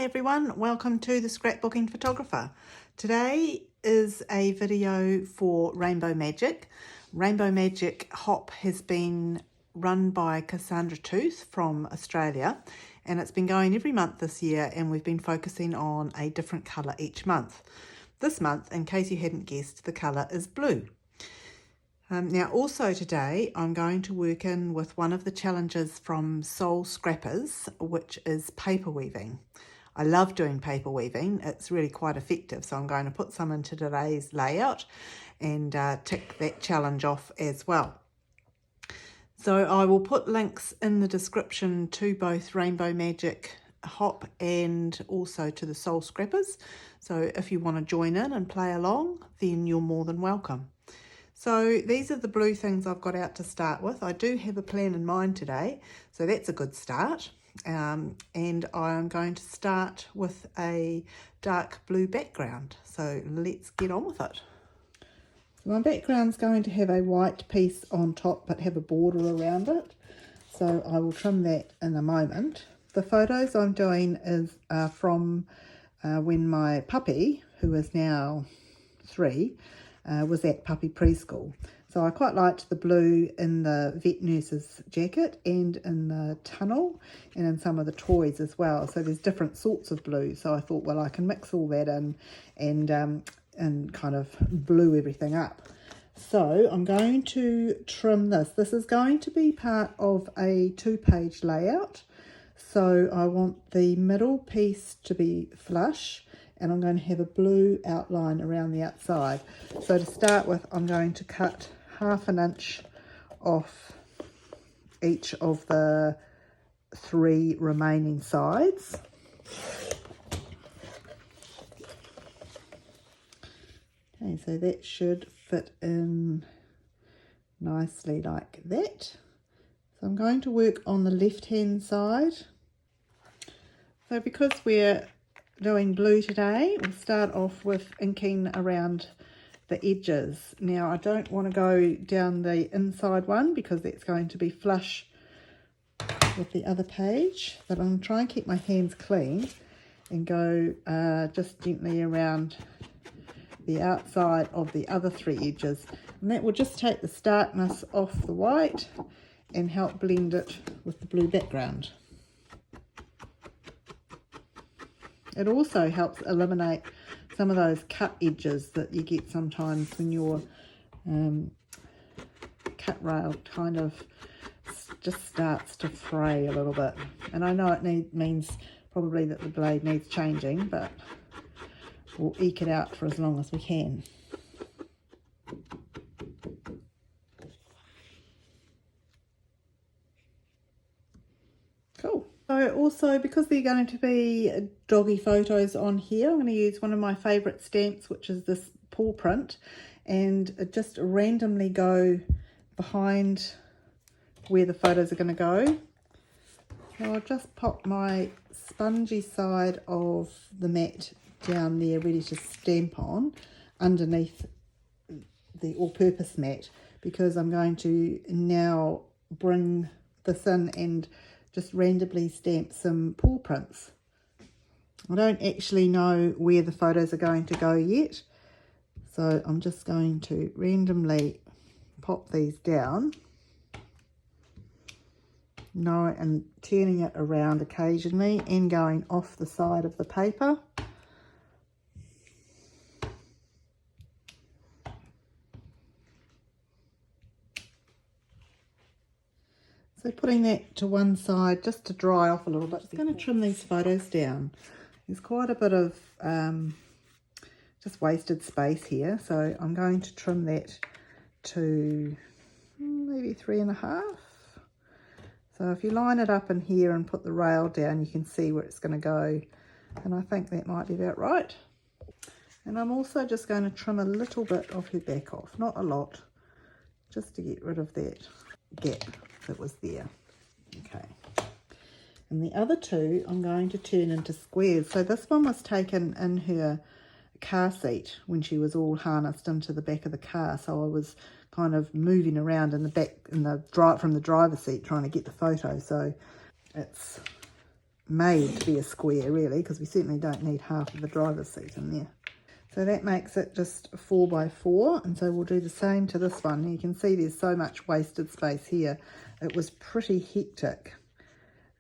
everyone, welcome to the Scrapbooking Photographer. Today is a video for Rainbow Magic. Rainbow Magic Hop has been run by Cassandra Tooth from Australia, and it's been going every month this year, and we've been focusing on a different colour each month. This month, in case you hadn't guessed, the colour is blue. Now also today I'm going to work in with one of the challenges from Soul Scrappers, which is paper weaving. I love doing paper weaving, it's really quite effective, so I'm going to put some into today's layout and tick that challenge off as well. So I will put links in the description to both Rainbow Magic Hop and also to the Soul Scrappers, so if you want to join in and play along, then you're more than welcome. So these are the blue things I've got out to start with. I do have a plan in mind today, so that's a good start. And I'm going to start with a dark blue background. So let's get on with it. So my background's going to have a white piece on top but have a border around it. So I will trim that in a moment. The photos I'm doing is from when my puppy, who is now 3, was at puppy preschool. So I quite liked the blue in the vet nurse's jacket and in the tunnel and in some of the toys as well. So there's different sorts of blue. So I thought, well, I can mix all that in and kind of blue everything up. So I'm going to trim this. This is going to be part of a 2-page layout. So I want the middle piece to be flush, and I'm going to have a blue outline around the outside. So to start with, I'm going to cut 1/2 inch off each of the 3 remaining sides. Okay, so that should fit in nicely like that. So I'm going to work on the left-hand side. So because we're doing blue today, we'll start off with inking around the edges. Now I don't want to go down the inside one because that's going to be flush with the other page, but I'm going to try and keep my hands clean and go just gently around the outside of the other 3 edges, and that will just take the starkness off the white and help blend it with the blue background. It also helps eliminate some of those cut edges that you get sometimes when your cut rail kind of just starts to fray a little bit. And I know it means probably that the blade needs changing, but we'll eke it out for as long as we can. Cool. So also, because they're going to be doggy photos on here, I'm going to use one of my favourite stamps, which is this paw print, and just randomly go behind where the photos are going to go. So I'll just pop my spongy side of the mat down there ready to stamp on underneath the all-purpose mat, because I'm going to now bring this in and just randomly stamp some paw prints. I don't actually know where the photos are going to go yet, so I'm just going to randomly pop these down, and turning it around occasionally and going off the side of the paper. So putting that to one side just to dry off a little bit. I'm going to trim these photos down. There's quite a bit of just wasted space here, so I'm going to trim that to maybe 3.5. So if you line it up in here and put the rail down, you can see where it's going to go, and I think that might be about right. And I'm also just going to trim a little bit of her back off, not a lot, just to get rid of that gap that was there. Okay, and the other 2 I'm going to turn into squares. So this one was taken in her car seat when she was all harnessed into the back of the car, so I was kind of moving around in the back from the driver's seat trying to get the photo, so it's made to be a square really, because we certainly don't need half of the driver's seat in there. So that makes it just 4 by 4, and so we'll do the same to this one. You can see there's so much wasted space here. It was pretty hectic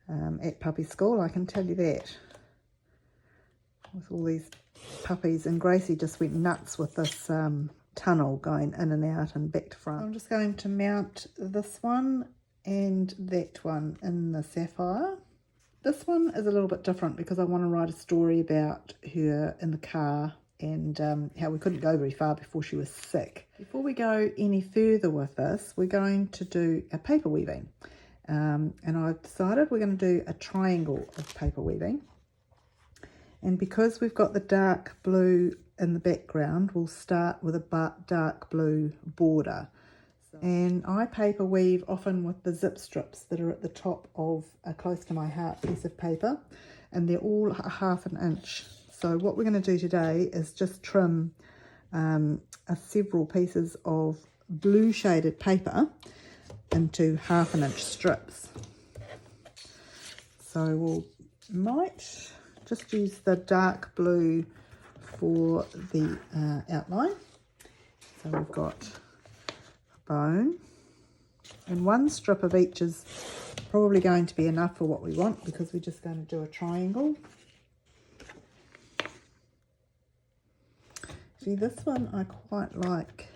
at puppy school, I can tell you that, with all these puppies, and Gracie just went nuts with this tunnel going in and out and back to front. I'm just going to mount this one and that one in the sapphire. This one is a little bit different because I want to write a story about her in the car and how we couldn't go very far before she was sick. Before we go any further with this, we're going to do a paper weaving. And I've decided we're going to do a triangle of paper weaving. And because we've got the dark blue in the background, we'll start with a dark blue border. And I paper weave often with the zip strips that are at the top of a close to my heart piece of paper, and they're all 1/2 inch. So what we're going to do today is just trim several pieces of blue shaded paper into 1/2 inch strips. So we'll might just use the dark blue for the outline. So we've got a bone, and 1 strip of each is probably going to be enough for what we want, because we're just going to do a triangle. See, this one I quite like.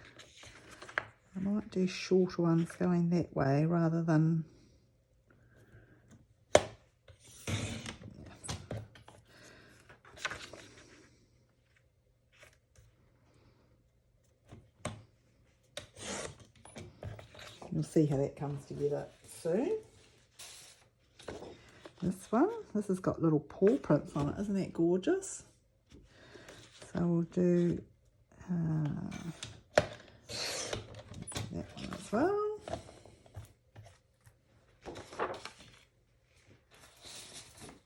I might do shorter ones going that way rather than... You'll see how that comes together soon. This has got little paw prints on it. Isn't that gorgeous? So we'll do that one as well.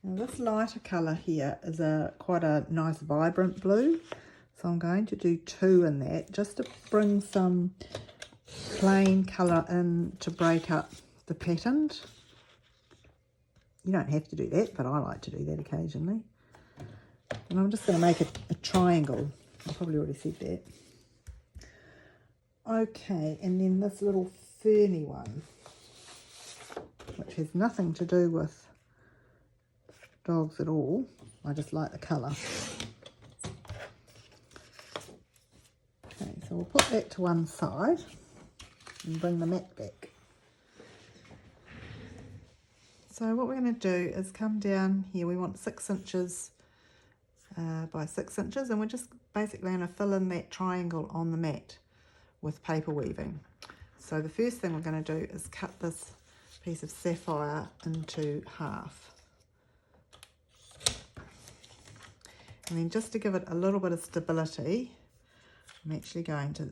Now this lighter colour here is quite a nice vibrant blue. So I'm going to do 2 in that, just to bring some plain colour in to break up the pattern. You don't have to do that, but I like to do that occasionally. And I'm just going to make a triangle. I probably already said that. Okay, and then this little ferny one, which has nothing to do with dogs at all. I just like the colour. Okay, so we'll put that to one side and bring the mat back. So what we're going to do is come down here. We want 6 inches by 6 inches, and we're just basically going to fill in that triangle on the mat with paper weaving. So the first thing we're going to do is cut this piece of sapphire into half. And then just to give it a little bit of stability, I'm actually going to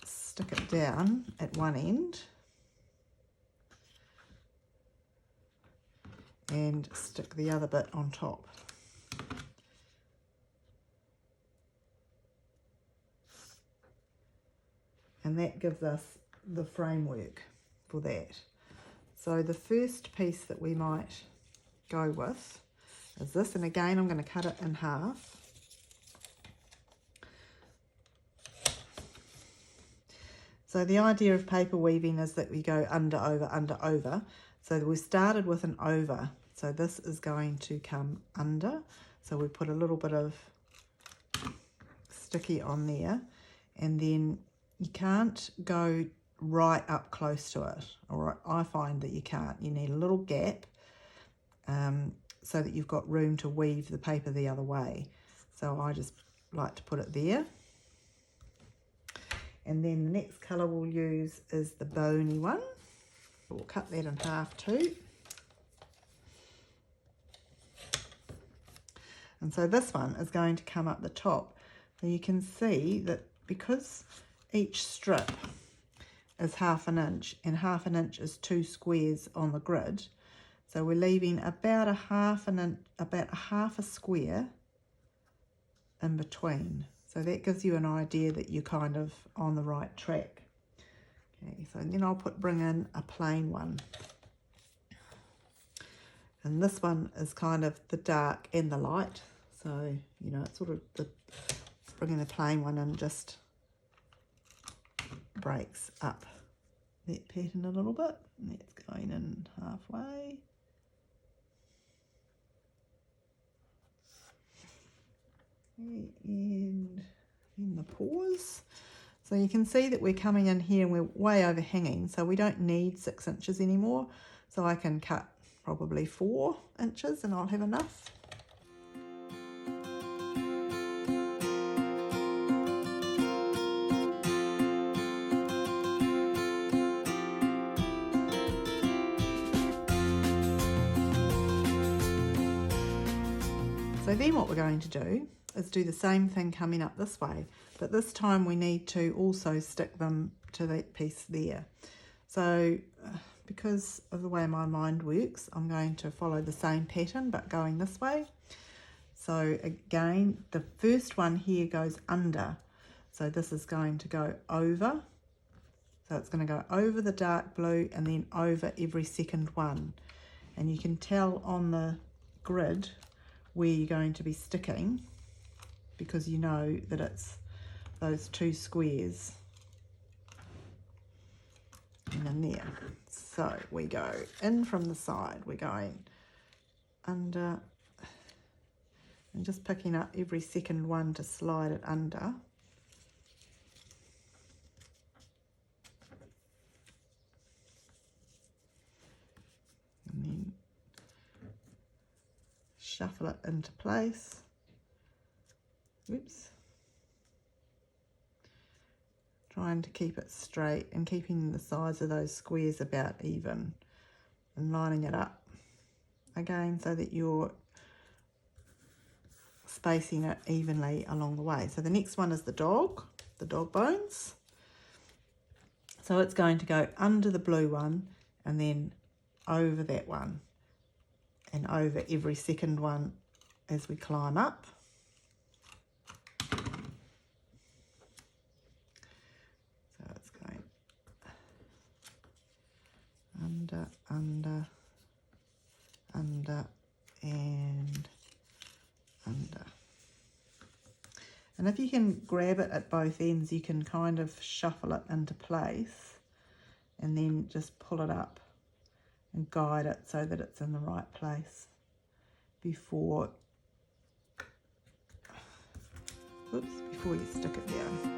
stick it down at one end and stick the other bit on top. And that gives us the framework for that. So the first piece that we might go with is this, and again I'm going to cut it in half. So the idea of paper weaving is that we go under, over, under, over. So we started with an over, so this is going to come under. So we put a little bit of sticky on there, and then you can't go right up close to it, or I find that you can't. You need a little gap so that you've got room to weave the paper the other way. So I just like to put it there. And then the next colour we'll use is the bony one. We'll cut that in half too. And so this one is going to come up the top. So you can see that because each strip is 1/2 inch, and 1/2 inch is 2 squares on the grid. So we're leaving about a 1/2 inch, about a 1/2 square in between. So that gives you an idea that you're kind of on the right track. Okay, so then I'll bring in a plain one. And this one is kind of the dark and the light. So, you know, it's sort of bringing the plain one in just breaks up that pattern a little bit. And that's going in halfway. And in the pause. So you can see that we're coming in here and we're way overhanging, so we don't need 6 inches anymore. So I can cut probably 4 inches and I'll have enough. So then what we're going to do is do the same thing coming up this way, but this time we need to also stick them to that piece there. So because of the way my mind works, I'm going to follow the same pattern but going this way. So again, the first one here goes under, so this is going to go over. So it's going to go over the dark blue and then over every second one. And you can tell on the grid where you're going to be sticking, because you know that it's those 2 squares and in there. So we go in from the side, we're going under and just picking up every second one to slide it under. And then shuffle it into place. Oops. Trying to keep it straight and keeping the size of those squares about even and lining it up again so that you're spacing it evenly along the way. So the next one is the dog bones. So it's going to go under the blue one and then over that one and over every second one as we climb up. So it's going under, under, under, and under. And if you can grab it at both ends, you can kind of shuffle it into place and then just pull it up and guide it so that it's in the right place before you stick it down.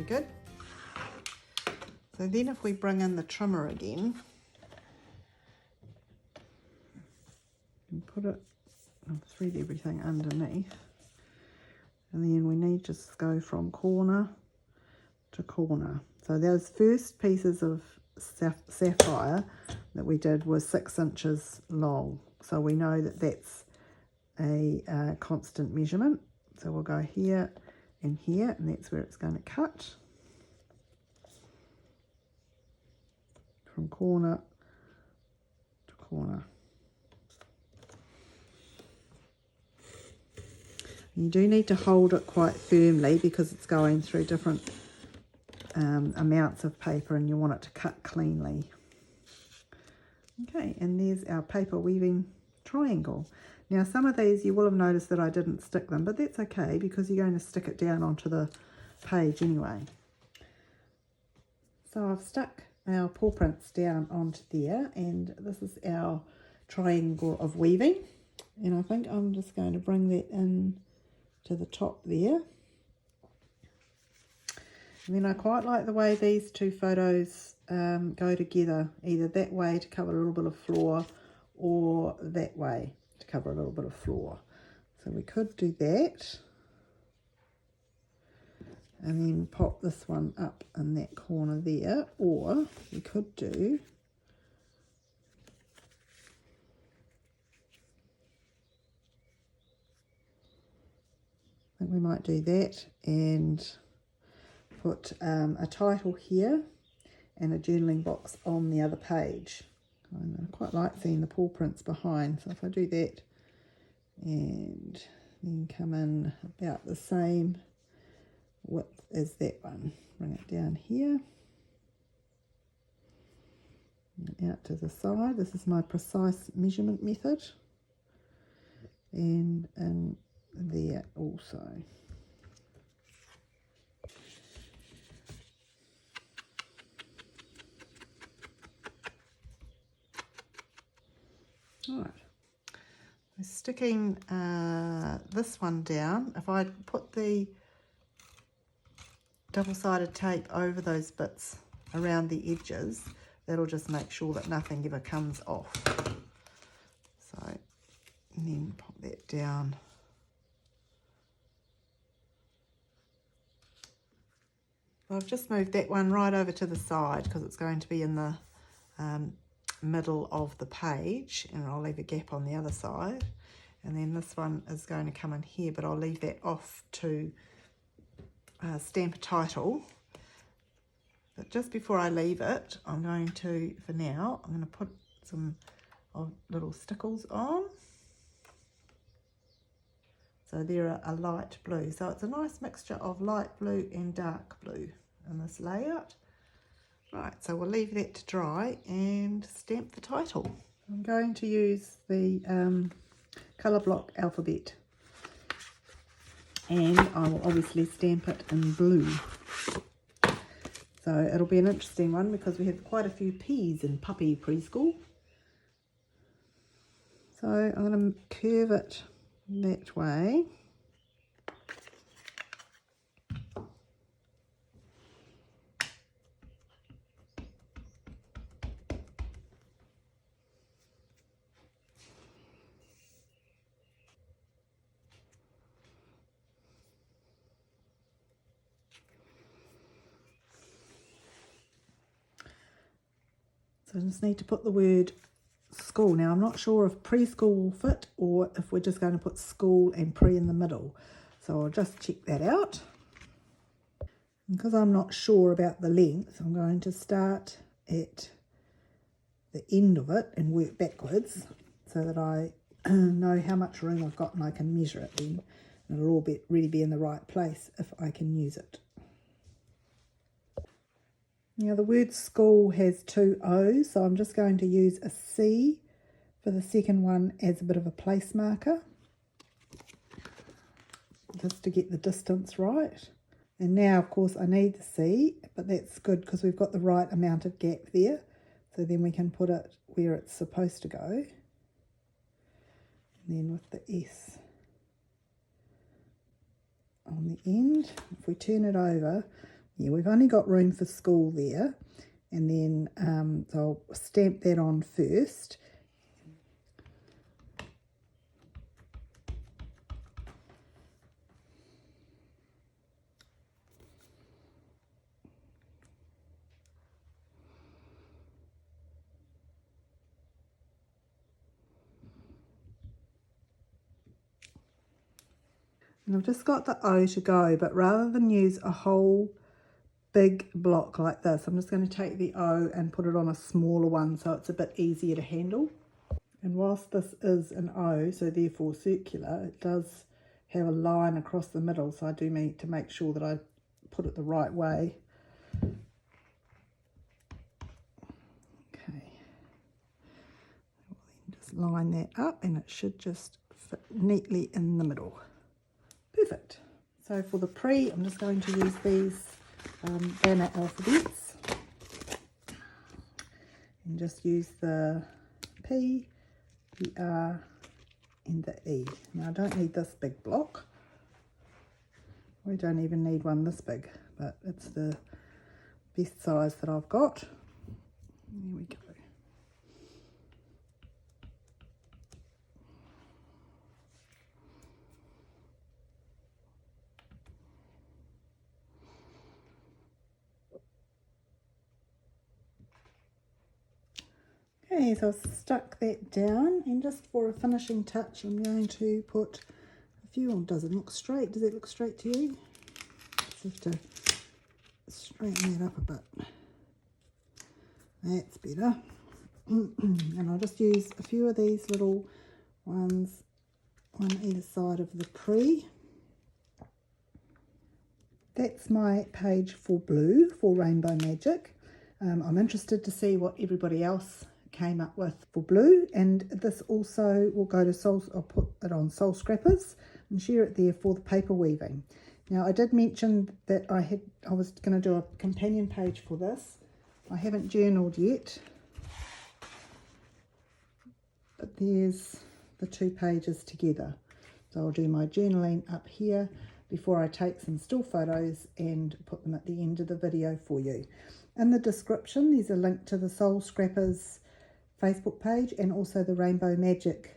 Good. So then if we bring in the trimmer again and put it, I'll thread everything underneath, and then we need to just go from corner to corner. So those first pieces of sapphire that we did were 6 inches long, so we know that that's a constant measurement. So we'll go here and here, and that's where it's going to cut from corner to corner. You do need to hold it quite firmly because it's going through different amounts of paper and you want it to cut cleanly. Okay, and there's our paper weaving triangle. Now some of these you will have noticed that I didn't stick them, but that's okay because you're going to stick it down onto the page anyway. So I've stuck our paw prints down onto there, and this is our triangle of weaving, and I think I'm just going to bring that in to the top there. And then I quite like the way these two photos go together, either that way to cover a little bit of floor or that way to cover a little bit of floor. So we could do that. and then pop this one up in that corner there, or we could do I think we might do that and put a title here and a journaling box on the other page. I quite like seeing the paw prints behind, so if I do that and then come in about the same width as that one, bring it down here and out to the side. This is my precise measurement method, and in there also. All right. We're sticking this one down. If I put the double-sided tape over those bits around the edges, that'll just make sure that nothing ever comes off. So, and then pop that down. I've just moved that one right over to the side because it's going to be in the middle of the page, and I'll leave a gap on the other side. And then this one is going to come in here, but I'll leave that off to stamp a title. But just before I leave it, I'm going to, for now, I'm going to put some little stickles on. So they're a light blue. So it's a nice mixture of light blue and dark blue in this layout. Right, so we'll leave that to dry and stamp the title. I'm going to use the colour block alphabet, and I will obviously stamp it in blue. So it'll be an interesting one because we have quite a few P's in puppy preschool. So I'm going to curve it that way. So I just need to put the word school. Now I'm not sure if preschool will fit or if we're just going to put school and pre in the middle. So I'll just check that out. And because I'm not sure about the length, I'm going to start at the end of it and work backwards so that I know how much room I've got and I can measure it then. And it'll all really be in the right place if I can use it. Now the word school has two O's, so I'm just going to use a C for the second one as a bit of a place marker, just to get the distance right. And now of course I need the C, but that's good because we've got the right amount of gap there, so then we can put it where it's supposed to go. And then with the S on the end, if we turn it over, yeah, we've only got room for school there, and then so I'll stamp that on first. And I've just got the O to go, but rather than use a whole big block like this, I'm just going to take the O and put it on a smaller one so it's a bit easier to handle. And whilst this is an O, so therefore circular, it does have a line across the middle, so I do need to make sure that I put it the right way. Okay, just line that up and it should just fit neatly in the middle. Perfect. So for the pre, I'm just going to use these banner alphabets and just use the P, the R and the E. Now I don't need this big block. We don't even need one this big, but it's the best size that I've got. There we go. Okay, so I've stuck that down, and just for a finishing touch I'm going to put a few on. Does it look straight? Does it look straight to you? Just have to straighten that up a bit. That's better. And I'll just use a few of these little ones on either side of the pre. That's my page for blue, for Rainbow Magic. I'm interested to see what everybody else came up with for blue, and this also will go to Soul. I'll put it on Soul Scrappers and share it there for the paper weaving. Now, I did mention that I was going to do a companion page for this. I haven't journaled yet, but there's the two pages together. So I'll do my journaling up here before I take some still photos and put them at the end of the video for you. In the description there's a link to the Soul Scrappers Facebook page and also the Rainbow Magic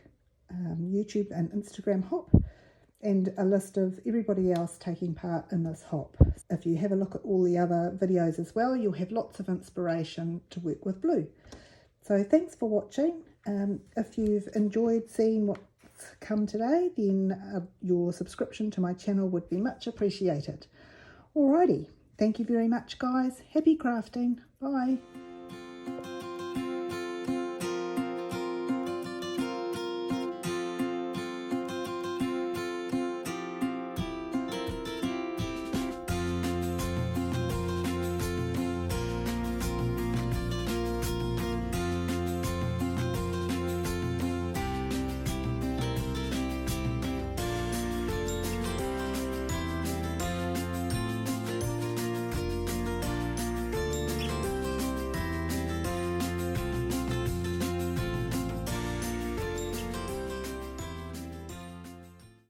YouTube and Instagram hop, and a list of everybody else taking part in this hop. If you have a look at all the other videos as well, you'll have lots of inspiration to work with blue. So thanks for watching. If you've enjoyed seeing what's come today, then your subscription to my channel would be much appreciated. Alrighty, thank you very much guys. Happy crafting. Bye.